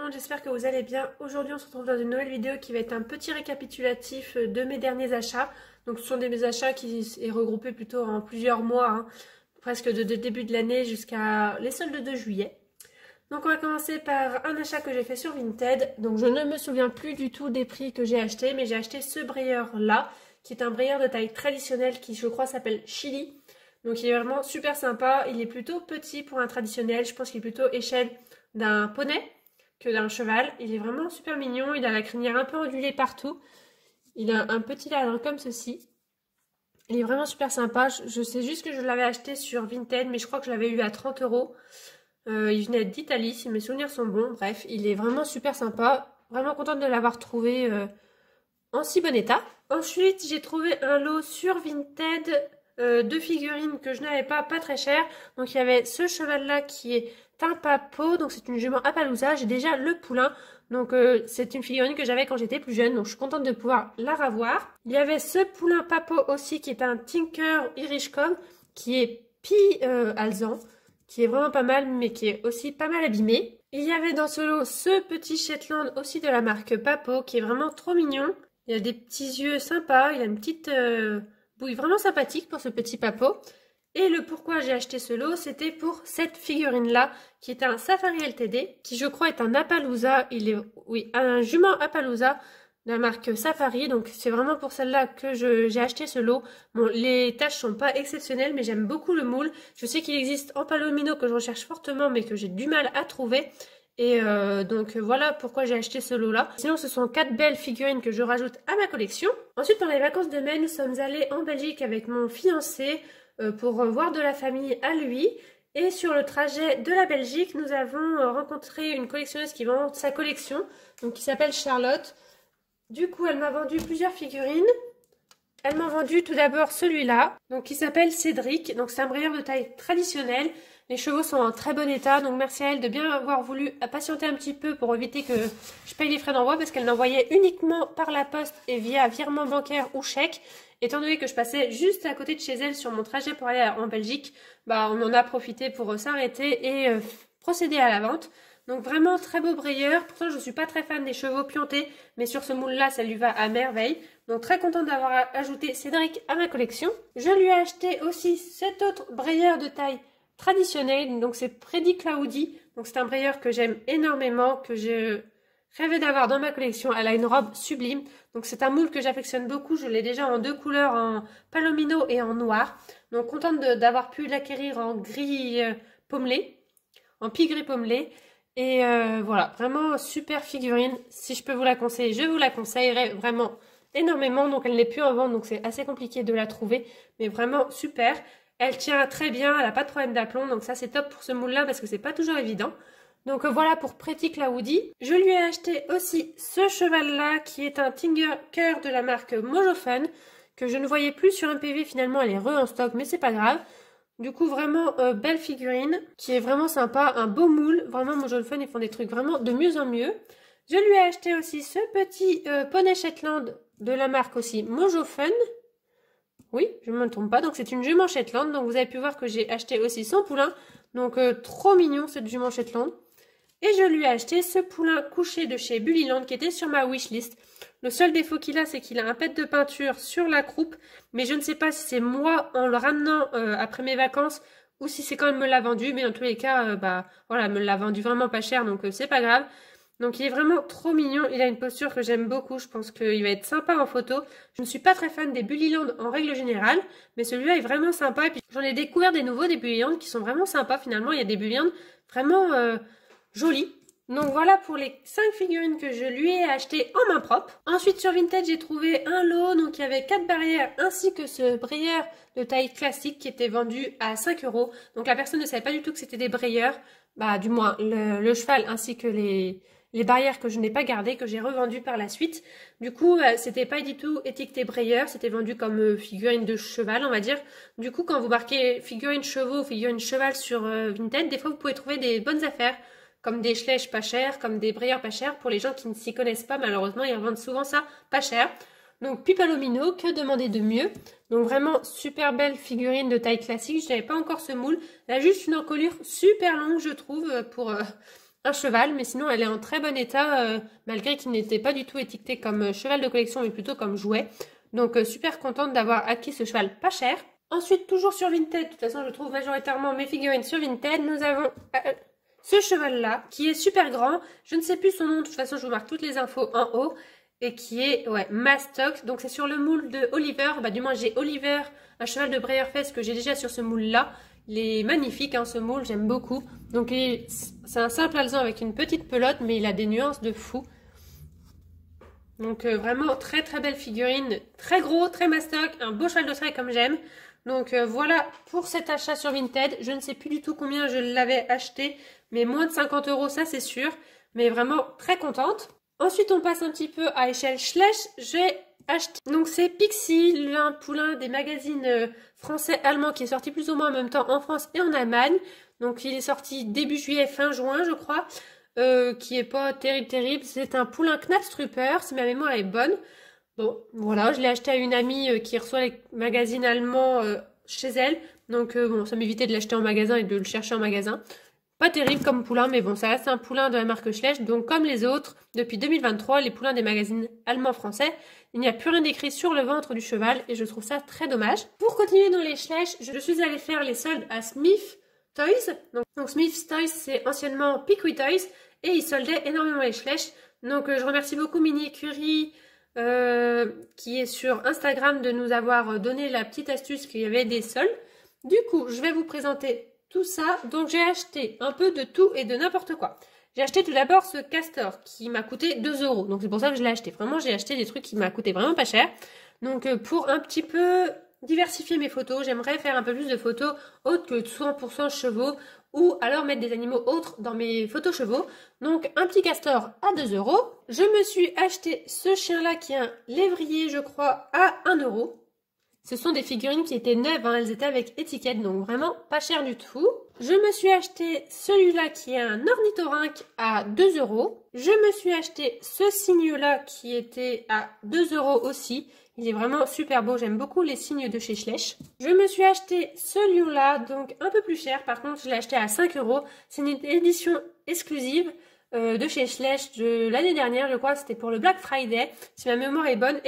monde, j'espère que vous allez bien. Aujourd'hui on se retrouve dans une nouvelle vidéo qui va être un petit récapitulatif de mes derniers achats. Donc ce sont des achats qui est regroupés plutôt en plusieurs mois, hein, presque de début de l'année jusqu'à les soldes de juillet. Donc on va commencer par un achat que j'ai fait sur Vinted. Donc je ne me souviens plus du tout des prix que j'ai acheté, mais j'ai acheté ce brayeur là, qui est un brayeur de taille traditionnelle qui je crois s'appelle Chili. Donc il est vraiment super sympa, il est plutôt petit pour un traditionnel, je pense qu'il est plutôt échelle d'un poney que d'un cheval. Il est vraiment super mignon, il a la crinière un peu ondulée partout. Il a un petit ladrin comme ceci. Il est vraiment super sympa, je sais juste que je l'avais acheté sur Vinted, mais je crois que je l'avais eu à 30 €. Il venait d'Italie, si mes souvenirs sont bons. Bref, il est vraiment super sympa, vraiment contente de l'avoir trouvé en si bon état. Ensuite, j'ai trouvé un lot sur Vinted de figurines que je n'avais pas très cher. Donc il y avait ce cheval là qui est un papo, donc c'est une jument Appaloosa. J'ai déjà le poulain, donc c'est une figurine que j'avais quand j'étais plus jeune, donc je suis contente de pouvoir la revoir. Il y avait ce poulain papo aussi qui est un Tinker Irish Cob, qui est alezan, qui est vraiment pas mal mais qui est aussi pas mal abîmé. Il y avait dans ce lot ce petit Shetland aussi de la marque Papo qui est vraiment trop mignon. Il a des petits yeux sympas, il a une petite bouille vraiment sympathique pour ce petit Papo. Et le pourquoi j'ai acheté ce lot, c'était pour cette figurine-là, qui est un Safari LTD, qui je crois est un Appaloosa. Il est, oui, un jument Appaloosa de la marque Safari. Donc c'est vraiment pour celle-là que j'ai acheté ce lot. Bon, les taches sont pas exceptionnelles, mais j'aime beaucoup le moule. Je sais qu'il existe en palomino que je recherche fortement, mais que j'ai du mal à trouver. Et donc voilà pourquoi j'ai acheté ce lot là. Sinon ce sont 4 belles figurines que je rajoute à ma collection. Ensuite pendant les vacances de mai nous sommes allés en Belgique avec mon fiancé pour voir de la famille à lui. Et sur le trajet de la Belgique nous avons rencontré une collectionneuse qui vend sa collection, donc qui s'appelle Charlotte. Du coup elle m'a vendu plusieurs figurines. Elle m'a vendu tout d'abord celui-là, donc qui s'appelle Cédric. Donc c'est un brayeur de taille traditionnelle. Les chevaux sont en très bon état, donc merci à elle de bien avoir voulu patienter un petit peu pour éviter que je paye les frais d'envoi parce qu'elle l'envoyait uniquement par la poste et via virement bancaire ou chèque. Étant donné que je passais juste à côté de chez elle sur mon trajet pour aller en Belgique, bah on en a profité pour s'arrêter et procéder à la vente. Donc vraiment très beau brayeur. Pourtant je ne suis pas très fan des chevaux piantés, mais sur ce moule-là ça lui va à merveille. Donc très contente d'avoir ajouté Cédric à ma collection. Je lui ai acheté aussi cet autre brayeur de taille traditionnelle, donc c'est Pretty Cloudy. Donc c'est un brayeur que j'aime énormément, que je rêvais d'avoir dans ma collection. Elle a une robe sublime. Donc c'est un moule que j'affectionne beaucoup. Je l'ai déjà en deux couleurs, en palomino et en noir. Donc contente d'avoir pu l'acquérir en gris pommelé, en pie gris pommelé. Et voilà, vraiment super figurine. Si je peux vous la conseiller, je vous la conseillerais vraiment énormément. Donc elle n'est plus en vente, donc c'est assez compliqué de la trouver. Mais vraiment super. Elle tient très bien, elle n'a pas de problème d'aplomb. Donc ça c'est top pour ce moule-là parce que c'est pas toujours évident. Donc voilà pour Pretty Cloudy. Je lui ai acheté aussi ce cheval-là qui est un Tinker de la marque Mojo Fun, que je ne voyais plus sur un PV. Finalement elle est en stock, mais c'est pas grave. Du coup vraiment belle figurine qui est vraiment sympa, un beau moule. Vraiment Mojo Fun ils font des trucs vraiment de mieux en mieux. Je lui ai acheté aussi ce petit poney Shetland de la marque aussi Mojo Fun. Oui, je ne me trompe pas. Donc c'est une jument Shetland. Donc vous avez pu voir que j'ai acheté aussi son poulain. Donc trop mignon cette jument Shetland. Et je lui ai acheté ce poulain couché de chez Bullyland qui était sur ma wishlist. Le seul défaut qu'il a, c'est qu'il a un pet de peinture sur la croupe. Mais je ne sais pas si c'est moi en le ramenant après mes vacances ou si c'est quand elle me l'a vendu. Mais dans tous les cas, voilà, elle me l'a vendu vraiment pas cher. Donc c'est pas grave. Donc il est vraiment trop mignon, il a une posture que j'aime beaucoup, je pense qu'il va être sympa en photo. Je ne suis pas très fan des Bullyland en règle générale, mais celui-là est vraiment sympa. Et puis j'en ai découvert des nouveaux, des Bullyland qui sont vraiment sympas finalement. Il y a des Bullyland vraiment jolis. Donc voilà pour les 5 figurines que je lui ai achetées en main propre. Ensuite sur Vinted j'ai trouvé un lot, donc il y avait 4 barrières ainsi que ce brayeur de taille classique qui était vendu à 5 €. Donc la personne ne savait pas du tout que c'était des brayeurs, bah du moins le cheval ainsi que les barrières que je n'ai pas gardées, que j'ai revendues par la suite. Du coup, c'était pas du tout étiqueté brayeur, c'était vendu comme figurine de cheval, on va dire. Du coup, quand vous marquez figurine chevaux, figurine cheval sur Vinted, des fois vous pouvez trouver des bonnes affaires, comme des schlèches pas chères, comme des brayeurs pas chers. Pour les gens qui ne s'y connaissent pas, malheureusement, ils revendent souvent ça pas cher. Donc Pipalomino, que demander de mieux? Donc vraiment super belle figurine de taille classique. Je n'avais pas encore ce moule. Elle a juste une encolure super longue, je trouve, pour un cheval, mais sinon elle est en très bon état, malgré qu'il n'était pas du tout étiqueté comme cheval de collection, mais plutôt comme jouet. Donc super contente d'avoir acquis ce cheval pas cher. Ensuite, toujours sur Vinted, de toute façon je trouve majoritairement mes figurines sur Vinted, nous avons ce cheval-là, qui est super grand. Je ne sais plus son nom, de toute façon je vous marque toutes les infos en haut. Et qui est, Mastox. Donc c'est sur le moule de Oliver. Bah du moins j'ai Oliver, un cheval de Breyerfest que j'ai déjà sur ce moule-là. Il est magnifique, hein, ce moule, j'aime beaucoup. Donc c'est un simple alezan avec une petite pelote, mais il a des nuances de fou. Donc vraiment très très belle figurine, très gros, très mastoc, un beau cheval de trait comme j'aime. Donc voilà pour cet achat sur Vinted. Je ne sais plus du tout combien je l'avais acheté, mais moins de 50 € ça c'est sûr. Mais vraiment très contente. Ensuite on passe un petit peu à échelle Schleich. J'ai acheté, donc c'est Pixie, l'un poulain des magazines français-allemands qui est sorti plus ou moins en même temps en France et en Allemagne. Donc il est sorti début juillet, fin juin je crois. Qui est pas terrible. C'est un poulain Knatstrupper, si ma mémoire est bonne. Bon, voilà, je l'ai acheté à une amie qui reçoit les magazines allemands chez elle. Donc bon, ça m'évitait de l'acheter en magasin et de le chercher en magasin. Pas terrible comme poulain, mais bon, ça reste un poulain de la marque Schleich. Donc comme les autres, depuis 2023, les poulains des magazines allemands-français, il n'y a plus rien d'écrit sur le ventre du cheval et je trouve ça très dommage. Pour continuer dans les Schleich, je suis allée faire les soldes à Smith Toys. Donc Smith Toys, c'est anciennement Pickwick Toys. Et ils soldaient énormément les Schleich. Donc je remercie beaucoup Mini Écurie qui est sur Instagram de nous avoir donné la petite astuce qu'il y avait des soldes. Du coup, je vais vous présenter tout ça. Donc j'ai acheté un peu de tout et de n'importe quoi. J'ai acheté tout d'abord ce castor qui m'a coûté 2 €. Donc c'est pour ça que je l'ai acheté. Vraiment, j'ai acheté des trucs qui m'a coûté vraiment pas cher. Donc pour un petit peu diversifier mes photos, j'aimerais faire un peu plus de photos autres que 100% chevaux ou alors mettre des animaux autres dans mes photos chevaux. Donc un petit castor à 2 €. Je me suis acheté ce chien-là qui est un lévrier, je crois, à 1 €. Ce sont des figurines qui étaient neuves, hein, elles étaient avec étiquette, donc vraiment pas cher du tout. Je me suis acheté celui-là qui est un ornithorynque à 2 €. Je me suis acheté ce cygne-là qui était à 2 € aussi. Il est vraiment super beau, j'aime beaucoup les cygnes de chez Schleich. Je me suis acheté ce lion-là, donc un peu plus cher. Par contre, je l'ai acheté à 5 €. C'est une édition exclusive de chez Schleich de l'année dernière, je crois. C'était pour le Black Friday, si ma mémoire est bonne.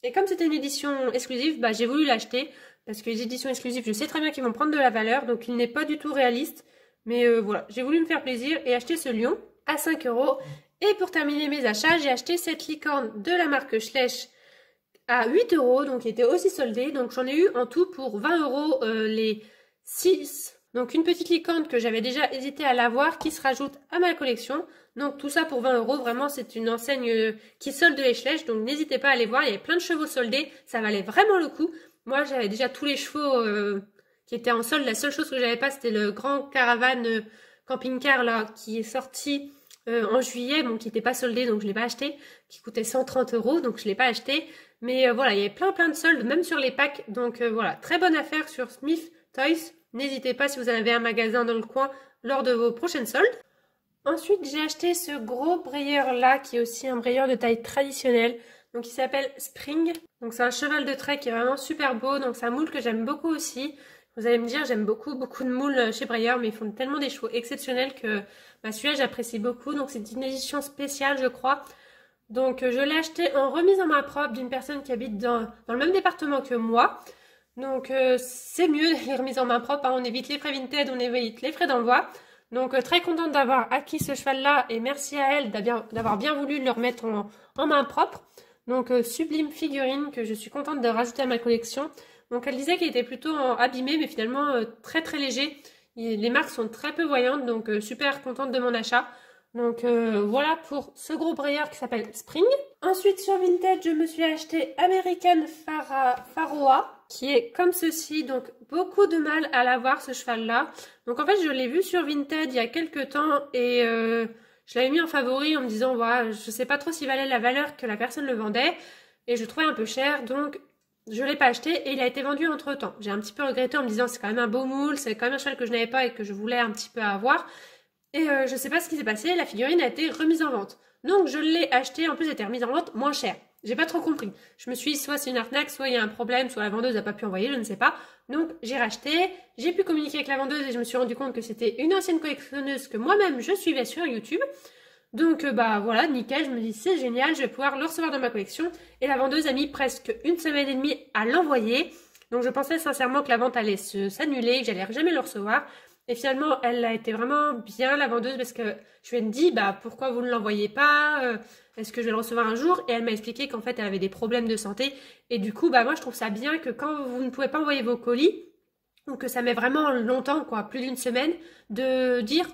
Et comme c'était une édition exclusive, bah, j'ai voulu l'acheter. Parce que les éditions exclusives, je sais très bien qu'ils vont prendre de la valeur. Donc il n'est pas du tout réaliste. Mais voilà, j'ai voulu me faire plaisir et acheter ce lion à 5 €. Et pour terminer mes achats, j'ai acheté cette licorne de la marque Schleich à 8 €, donc il était aussi soldé. Donc j'en ai eu en tout pour 20 € les 6. Donc une petite licorne que j'avais déjà hésité à l'avoir qui se rajoute à ma collection. Donc tout ça pour 20 €. Vraiment, c'est une enseigne qui solde les Schleich. Donc n'hésitez pas à aller voir. Il y avait plein de chevaux soldés. Ça valait vraiment le coup. Moi, j'avais déjà tous les chevaux qui étaient en solde. La seule chose que j'avais pas, c'était le grand caravane camping-car là qui est sorti en juillet. Bon, qui n'était pas soldé, donc je l'ai pas acheté. Qui coûtait 130 €, donc je l'ai pas acheté. Mais voilà, il y avait plein de soldes, même sur les packs. Donc voilà, très bonne affaire sur Smith Toys. N'hésitez pas si vous en avez un magasin dans le coin lors de vos prochaines soldes. Ensuite, j'ai acheté ce gros brayeur là, qui est aussi un brayeur de taille traditionnelle. Donc il s'appelle Spring. Donc c'est un cheval de trait qui est vraiment super beau. Donc c'est un moule que j'aime beaucoup aussi. Vous allez me dire, j'aime beaucoup de moules chez Breyer, mais ils font tellement des chevaux exceptionnels que celui-là j'apprécie beaucoup. Donc c'est une édition spéciale, je crois. Donc je l'ai acheté en remise en main propre d'une personne qui habite dans le même département que moi. Donc c'est mieux les remises en main propre, hein. On évite les frais Vinted, on évite les frais d'envoi. Donc très contente d'avoir acquis ce cheval-là et merci à elle d'avoir bien voulu le remettre en main propre. Donc sublime figurine que je suis contente de rajouter à ma collection. Donc elle disait qu'il était plutôt abîmé, mais finalement très léger. Les marques sont très peu voyantes, donc super contente de mon achat. Donc voilà pour ce gros brayeur qui s'appelle Spring. Ensuite sur Vinted, je me suis acheté American Pharoah qui est comme ceci. Donc beaucoup de mal à l'avoir ce cheval là. Donc en fait je l'ai vu sur Vinted il y a quelques temps et je l'avais mis en favori en me disant voilà, je sais pas trop s'il valait la valeur que la personne le vendait et je trouvais un peu cher, donc je l'ai pas acheté et il a été vendu entre temps. J'ai un petit peu regretté en me disant c'est quand même un beau moule, c'est quand même un cheval que je n'avais pas et que je voulais un petit peu avoir. Et je sais pas ce qui s'est passé, la figurine a été remise en vente. Donc je l'ai acheté, en plus elle était remise en vente moins cher. J'ai pas trop compris. Je me suis dit, soit c'est une arnaque, soit il y a un problème, soit la vendeuse n'a pas pu envoyer, je ne sais pas. Donc j'ai racheté, j'ai pu communiquer avec la vendeuse et je me suis rendu compte que c'était une ancienne collectionneuse que moi-même je suivais sur YouTube. Donc bah voilà, nickel, je me dis c'est génial, je vais pouvoir le recevoir dans ma collection. Et la vendeuse a mis presque 1 semaine et demie à l'envoyer. Donc je pensais sincèrement que la vente allait s'annuler, que j'allais jamais le recevoir. Et finalement, elle a été vraiment bien, la vendeuse, parce que je lui ai dit, bah pourquoi vous ne l'envoyez pas, est-ce que je vais le recevoir un jour? Et elle m'a expliqué qu'en fait, elle avait des problèmes de santé. Et du coup, bah moi, je trouve ça bien que quand vous ne pouvez pas envoyer vos colis, ou que ça met vraiment longtemps, quoi, plus d'une semaine, de dire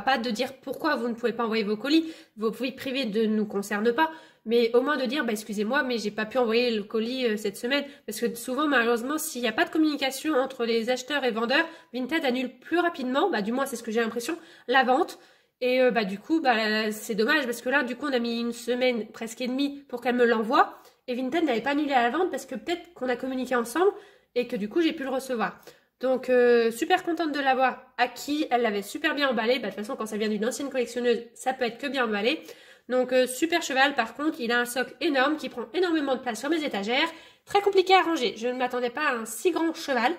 pas de dire pourquoi vous ne pouvez pas envoyer vos colis, vos vies privées ne nous concernent pas, mais au moins de dire, bah excusez-moi, mais j'ai pas pu envoyer le colis cette semaine, parce que souvent, malheureusement, s'il n'y a pas de communication entre les acheteurs et vendeurs, Vinted annule plus rapidement, bah du moins c'est ce que j'ai l'impression, la vente. Et bah du coup, bah c'est dommage, parce que là, du coup, on a mis 1 semaine, presque et demie, pour qu'elle me l'envoie, et Vinted n'avait pas annulé à la vente, parce que peut-être qu'on a communiqué ensemble, et que du coup, j'ai pu le recevoir. Donc, super contente de l'avoir acquis. Elle l'avait super bien emballé. Bah, de toute façon, quand ça vient d'une ancienne collectionneuse, ça peut être que bien emballé. Donc, super cheval. Par contre, il a un socle énorme qui prend énormément de place sur mes étagères. Très compliqué à ranger. Je ne m'attendais pas à un si grand cheval.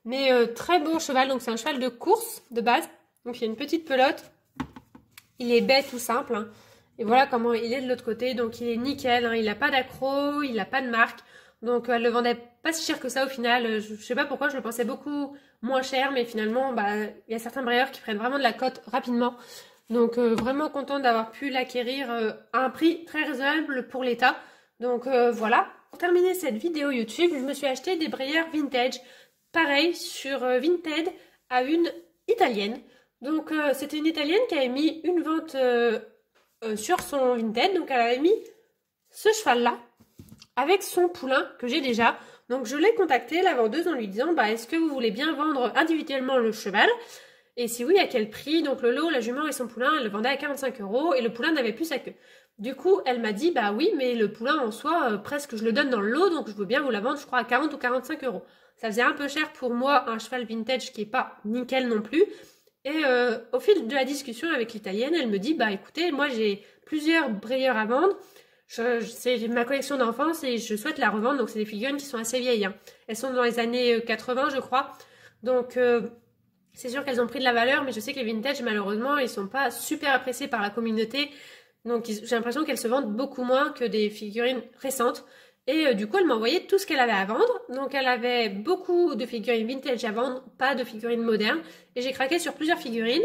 Mais très beau cheval. Donc, c'est un cheval de course de base. Donc, il y a une petite pelote. Il est bête tout simple. Hein. Et voilà comment il est de l'autre côté. Donc, il est nickel. Hein. Il n'a pas d'accro. Il n'a pas de marque. Donc elle le vendait pas si cher que ça au final. Je sais pas pourquoi, je le pensais beaucoup moins cher, mais finalement, bah, il y a certains brailleurs qui prennent vraiment de la cote rapidement. Donc vraiment contente d'avoir pu l'acquérir à un prix très raisonnable pour l'état. Donc voilà. Pour terminer cette vidéo YouTube, je me suis acheté des brailleurs vintage. Pareil, sur Vinted à une italienne. Donc c'était une italienne qui avait mis une vente sur son Vinted. Donc elle avait mis ce cheval-là, avec son poulain que j'ai déjà. Donc je l'ai contacté, la vendeuse, en lui disant, bah est-ce que vous voulez bien vendre individuellement le cheval? Et si oui, à quel prix? Donc le lot, la jument et son poulain, elle le vendait à 45 € et le poulain n'avait plus sa queue. Du coup, elle m'a dit, bah oui, mais le poulain en soi, presque je le donne dans le lot, donc je veux bien vous la vendre, je crois, à 40 ou 45 €. Ça faisait un peu cher pour moi, un cheval vintage qui est pas nickel non plus. Et au fil de la discussion avec l'italienne, elle me dit, bah écoutez, moi j'ai plusieurs brayeurs à vendre. C'est ma collection d'enfance et je souhaite la revendre. Donc c'est des figurines qui sont assez vieilles. Hein. Elles sont dans les années 80 je crois. Donc c'est sûr qu'elles ont pris de la valeur, mais je sais que les vintage malheureusement ils sont pas super appréciés par la communauté. Donc j'ai l'impression qu'elles se vendent beaucoup moins que des figurines récentes. Et du coup elle m'a envoyé tout ce qu'elle avait à vendre. Donc elle avait beaucoup de figurines vintage à vendre, pas de figurines modernes. Et j'ai craqué sur plusieurs figurines.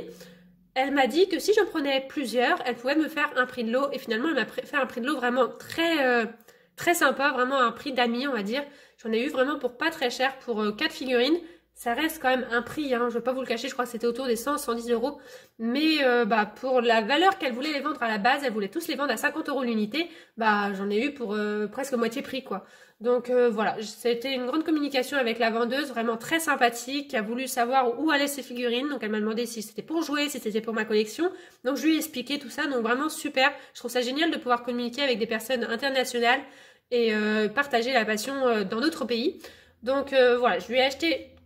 Elle m'a dit que si j'en prenais plusieurs, elle pouvait me faire un prix de lot. Et finalement, elle m'a fait un prix de lot vraiment très sympa, vraiment un prix d'amis, on va dire. J'en ai eu vraiment pour pas très cher, pour 4 figurines. Ça reste quand même un prix, hein, je ne vais pas vous le cacher, je crois que c'était autour des 100-110 €. Mais bah, pour la valeur qu'elle voulait les vendre à la base, elle voulait tous les vendre à 50 € l'unité. Bah, j'en ai eu pour presque moitié prix, quoi. Donc voilà, c'était une grande communication avec la vendeuse, vraiment très sympathique, qui a voulu savoir où allaient ses figurines. Donc elle m'a demandé si c'était pour jouer, si c'était pour ma collection. Donc je lui ai expliqué tout ça, donc vraiment super. Je trouve ça génial de pouvoir communiquer avec des personnes internationales et partager la passion dans d'autres pays. Donc voilà, je lui ai acheté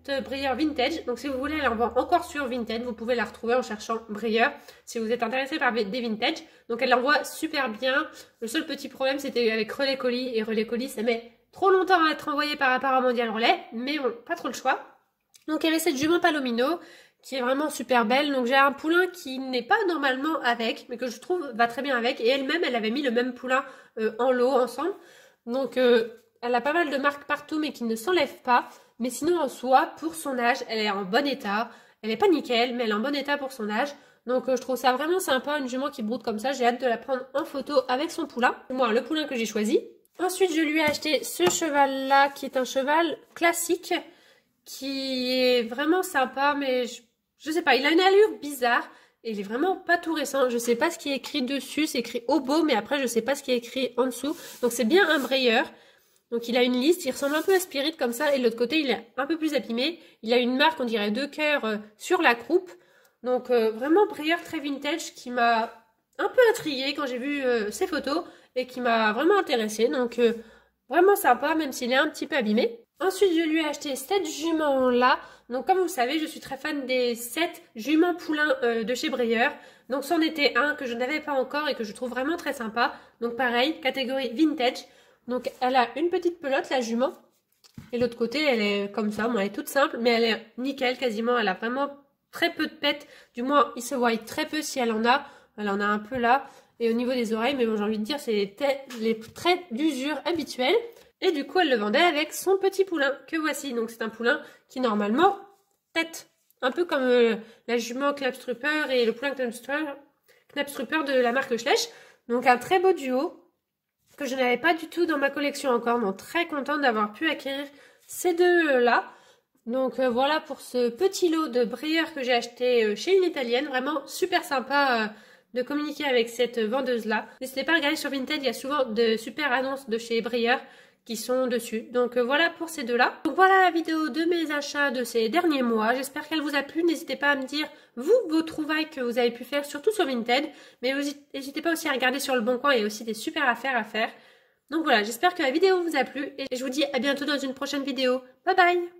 4 brayeurs vintage. Donc si vous voulez, elle en vend encore sur Vinted. Vous pouvez la retrouver en cherchant brayeur si vous êtes intéressé par des vintage. Donc elle l'envoie super bien. Le seul petit problème, c'était avec Relais Colis. Et Relais Colis, ça met trop longtemps à être envoyé par rapport à Mondial Relais. Mais bon, pas trop le choix. Donc il y avait cette jument Palomino qui est vraiment super belle. Donc j'ai un poulain qui n'est pas normalement avec, mais que je trouve va très bien avec. Et elle-même, elle avait mis le même poulain en lot ensemble. Donc elle a pas mal de marques partout, mais qui ne s'enlèvent pas. Mais sinon, en soi, pour son âge, elle est en bon état. Elle n'est pas nickel, mais elle est en bon état pour son âge. Donc je trouve ça vraiment sympa, une jument qui broute comme ça. J'ai hâte de la prendre en photo avec son poulain. Moi, le poulain que j'ai choisi. Ensuite, je lui ai acheté ce cheval-là, qui est un cheval classique, qui est vraiment sympa, mais je sais pas, il a une allure bizarre. Et il est vraiment pas tout récent. Je sais pas ce qui est écrit dessus, c'est écrit Obo, mais après je sais pas ce qui est écrit en dessous. Donc c'est bien un brayeur. Donc il a une liste, il ressemble un peu à Spirit comme ça, et de l'autre côté il est un peu plus abîmé. Il a une marque, on dirait 2 cœurs sur la croupe. Donc vraiment brayeur très vintage qui m'a un peu intriguée quand j'ai vu ses photos et qui m'a vraiment intéressée. Donc vraiment sympa, même s'il est un petit peu abîmé. Ensuite, je lui ai acheté cette jument-là. Donc, comme vous savez, je suis très fan des 7 juments poulains de chez Breyer. Donc, c'en était un que je n'avais pas encore et que je trouve vraiment très sympa. Donc, pareil, catégorie vintage. Donc, elle a une petite pelote, la jument. Et l'autre côté, elle est comme ça. Bon, elle est toute simple, mais elle est nickel quasiment. Elle a vraiment très peu de pètes. Du moins, il se voit très peu si elle en a. Elle en a un peu là. Et au niveau des oreilles, mais bon, j'ai envie de dire, c'est les traits d'usure habituels. Et du coup, elle le vendait avec son petit poulain que voici. Donc, c'est un poulain qui, normalement, tète. Un peu comme la jument Knapstrupper et le poulain Knapstrupper de la marque Schleich. Donc, un très beau duo que je n'avais pas du tout dans ma collection encore. Donc, très contente d'avoir pu acquérir ces deux-là. Donc, voilà pour ce petit lot de Breyer que j'ai acheté chez une Italienne. Vraiment super sympa de communiquer avec cette vendeuse-là. N'hésitez pas à regarder sur Vinted, il y a souvent de super annonces de chez Breyer qui sont dessus. Donc voilà pour ces deux-là. Donc voilà la vidéo de mes achats de ces derniers mois. J'espère qu'elle vous a plu. N'hésitez pas à me dire, vous, vos trouvailles que vous avez pu faire, surtout sur Vinted. Mais n'hésitez pas aussi à regarder sur Le Bon Coin, il y a aussi des super affaires à faire. Donc voilà, j'espère que la vidéo vous a plu et je vous dis à bientôt dans une prochaine vidéo. Bye bye!